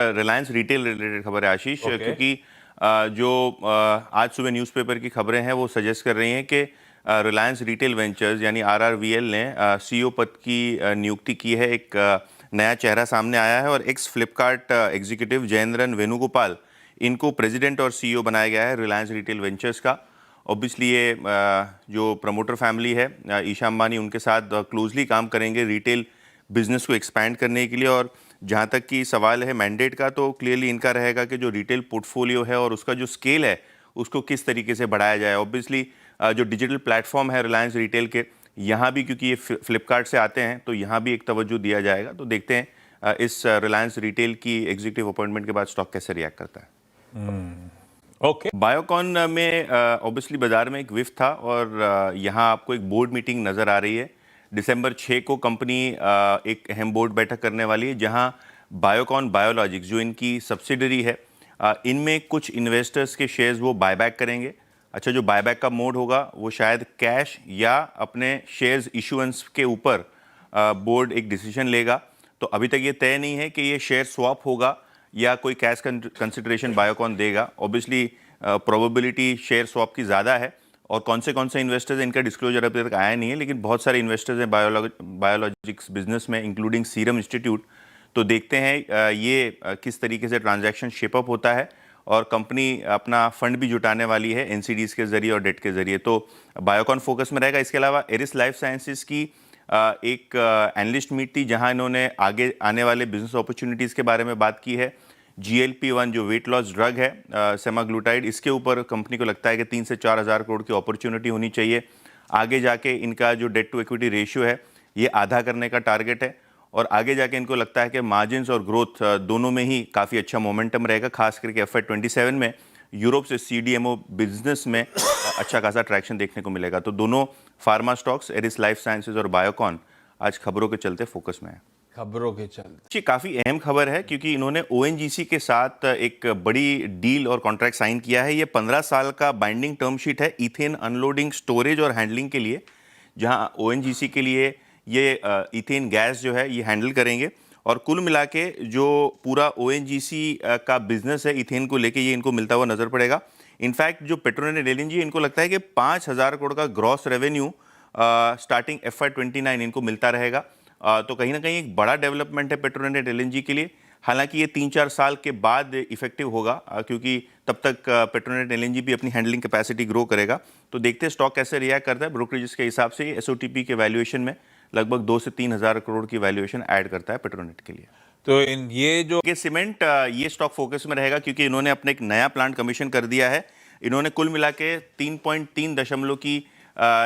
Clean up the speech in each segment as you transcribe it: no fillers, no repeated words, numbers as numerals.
Reliance retail related खबर है आशीष, Okay. क्योंकि आज सुबह न्यूज़पेपर की खबरें हैं वो सजेस्ट कर रही हैं कि रिलायंस रिटेल वेंचर्स यानी आरआरवीएल ने सीईओ पद की नियुक्ति की है। एक नया चेहरा सामने आया है और एक्स फ्लिपकार्ट एग्जीक्यूटिव जयेंद्रन वेणुगोपाल, इनको प्रेसिडेंट और सीईओ बनाया गया है रिलायंस रिटेल वेंचर्स का। ऑब्वियसली ये जो प्रमोटर फैमिली है ईशा अंबानी, उनके साथ क्लोजली काम करेंगे रिटेल बिजनेस को एक्सपैंड करने के लिए। और जहाँ तक कि सवाल है मैंडेट का, तो क्लियरली इनका रहेगा कि जो रिटेल पोर्टफोलियो है और उसका जो स्केल है उसको किस तरीके से बढ़ाया जाए। ऑब्वियसली जो डिजिटल प्लेटफॉर्म है रिलायंस रिटेल के, यहाँ भी क्योंकि ये फ्लिपकार्ट से आते हैं तो यहाँ भी एक तवज्जो दिया जाएगा। तो देखते हैं इस रिलायंस रिटेल की एग्जीक्यूटिव अपॉइंटमेंट के बाद स्टॉक कैसे रिएक्ट करता है। ओके। बायोकॉन में ऑब्वियसली बाजार में एक विफ था और यहाँ आपको एक बोर्ड मीटिंग नज़र आ रही है। दिसंबर 6 को कंपनी एक अहम बोर्ड बैठक करने वाली है, जहाँ बायोकॉन बायोलॉजिक्स जो इनकी सब्सिडरी है, इनमें कुछ इन्वेस्टर्स के शेयर्स वो बायबैक करेंगे। अच्छा, जो बायबैक का मोड होगा वो शायद कैश या अपने शेयर्स इशुएंस के ऊपर बोर्ड एक डिसीजन लेगा। तो अभी तक ये तय नहीं है कि ये शेयर स्वैप होगा या कोई कैश कंसिडरेशन बायोकॉन देगा। ऑब्वियसली प्रोबेबिलिटी शेयर स्वैप की ज़्यादा है। और कौन से इन्वेस्टर्स हैं इनका डिस्क्लोजर अभी तक आया नहीं है, लेकिन बहुत सारे इन्वेस्टर्स हैं बायोलॉजिक्स बिजनेस में, इंक्लूडिंग सीरम इंस्टीट्यूट। तो देखते हैं ये किस तरीके से ट्रांजैक्शन शेपअप होता है। और कंपनी अपना फंड भी जुटाने वाली है एनसीडीज के जरिए और डेट के जरिए। तो बायोकॉन फोकस में रहेगा। इसके अलावा एरिस लाइफ साइंसेज की एक एनालिस्ट मीट थी, जहां इन्होंने आगे आने वाले बिजनेस अपॉर्चुनिटीज़ के बारे में बात की है। GLP-1 जो वेट लॉस ड्रग है सेमाग्लूटाइड, इसके ऊपर कंपनी को लगता है कि 3 से 4 हज़ार करोड़ की अपॉर्चुनिटी होनी चाहिए। आगे जाके इनका जो डेट टू इक्विटी रेशियो है ये आधा करने का टारगेट है। और आगे जाके इनको लगता है कि मार्जिन्स और ग्रोथ दोनों में ही काफ़ी अच्छा मोमेंटम रहेगा, खास करके FY27 में यूरोप से CDMO बिजनेस में अच्छा खासा ट्रैक्शन देखने को मिलेगा। तो दोनों pharma stocks Eris life sciences और बायोकॉन आज खबरों के चलते फोकस में है। खबरों के चलते काफ़ी अहम खबर है, क्योंकि इन्होंने ONGC के साथ एक बड़ी डील और कॉन्ट्रैक्ट साइन किया है। ये 15 साल का बाइंडिंग टर्म शीट है इथेन अनलोडिंग, स्टोरेज और हैंडलिंग के लिए, जहां ONGC के लिए ये इथेन गैस जो है ये हैंडल करेंगे। और कुल मिला के जो पूरा ONGC का बिजनेस है इथेन को लेके, ये इनको मिलता हुआ नजर पड़ेगा। इनफैक्ट जो पेट्रोनेट LNG, इनको लगता है कि 5,000 करोड़ का ग्रॉस रेवेन्यू स्टार्टिंग FY29 इनको मिलता रहेगा। तो कहीं ना कहीं एक बड़ा डेवलपमेंट है पेट्रोनेट LNG के लिए। हालांकि ये 3-4 साल के बाद इफेक्टिव होगा, क्योंकि तब तक पेट्रोनेट LNG भी अपनी हैंडलिंग कैपेसिटी ग्रो करेगा। तो देखते हैं स्टॉक कैसे रिएक्ट करता है। ब्रोकरेजेस के हिसाब से SOTP के वैल्यूएशन में लगभग 2 से 3 हज़ार करोड़ की वैल्यूएशन ऐड करता है पेट्रोनेट के लिए। तो ये जो सीमेंट, ये स्टॉक फोकस में रहेगा, क्योंकि इन्होंने अपने एक नया प्लांट कमीशन कर दिया है। इन्होंने कुल मिला के 3.3 दशमलव की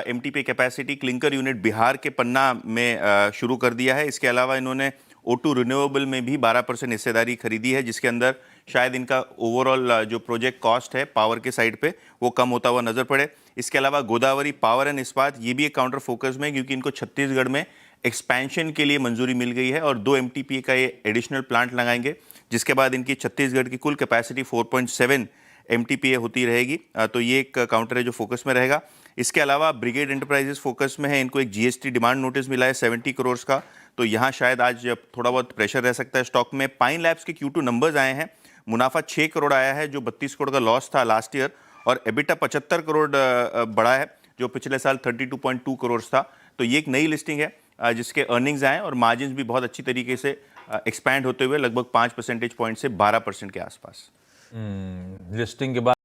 MTPA capacity clinker unit Bihar के पन्ना में शुरू कर दिया है। इसके अलावा इन्होंने O2 रिन्यूएबल में भी 12% हिस्सेदारी खरीदी है, जिसके अंदर शायद इनका ओवरऑल जो प्रोजेक्ट कॉस्ट है पावर के साइड पे वो कम होता हुआ नजर पड़े। इसके अलावा गोदावरी पावर एंड इस्पात, ये भी एक काउंटर फोकस में, क्योंकि इनको छत्तीसगढ़ में एक्सपेंशन के लिए मंजूरी मिल गई है और 2 MTPA का ये एडिशनल प्लांट लगाएंगे, जिसके बाद इनकी छत्तीसगढ़ की कुल कैपेसिटी 4.7 MTPA होती रहेगी। तो ये एक काउंटर है जो फोकस में रहेगा। इसके अलावा ब्रिगेड एंटरप्राइजेस फोकस में है। इनको एक GST डिमांड नोटिस मिला है 70 करोड़ का, तो यहाँ शायद आज थोड़ा बहुत प्रेशर रह सकता है स्टॉक में। पाइन लैब्स के Q2 नंबर्स आए हैं। मुनाफा 6 करोड़ आया है, जो 32 करोड़ का लॉस था लास्ट ईयर, और EBITDA 75 करोड़ बढ़ा है, जो पिछले साल 32.2 करोड़ था। तो ये एक नई लिस्टिंग है जिसके अर्निंग्स आए और मार्जिन भी बहुत अच्छी तरीके से एक्सपैंड होते हुए लगभग 5 परसेंटेज पॉइंट से 12% के आसपास। लिस्टिंग के बाद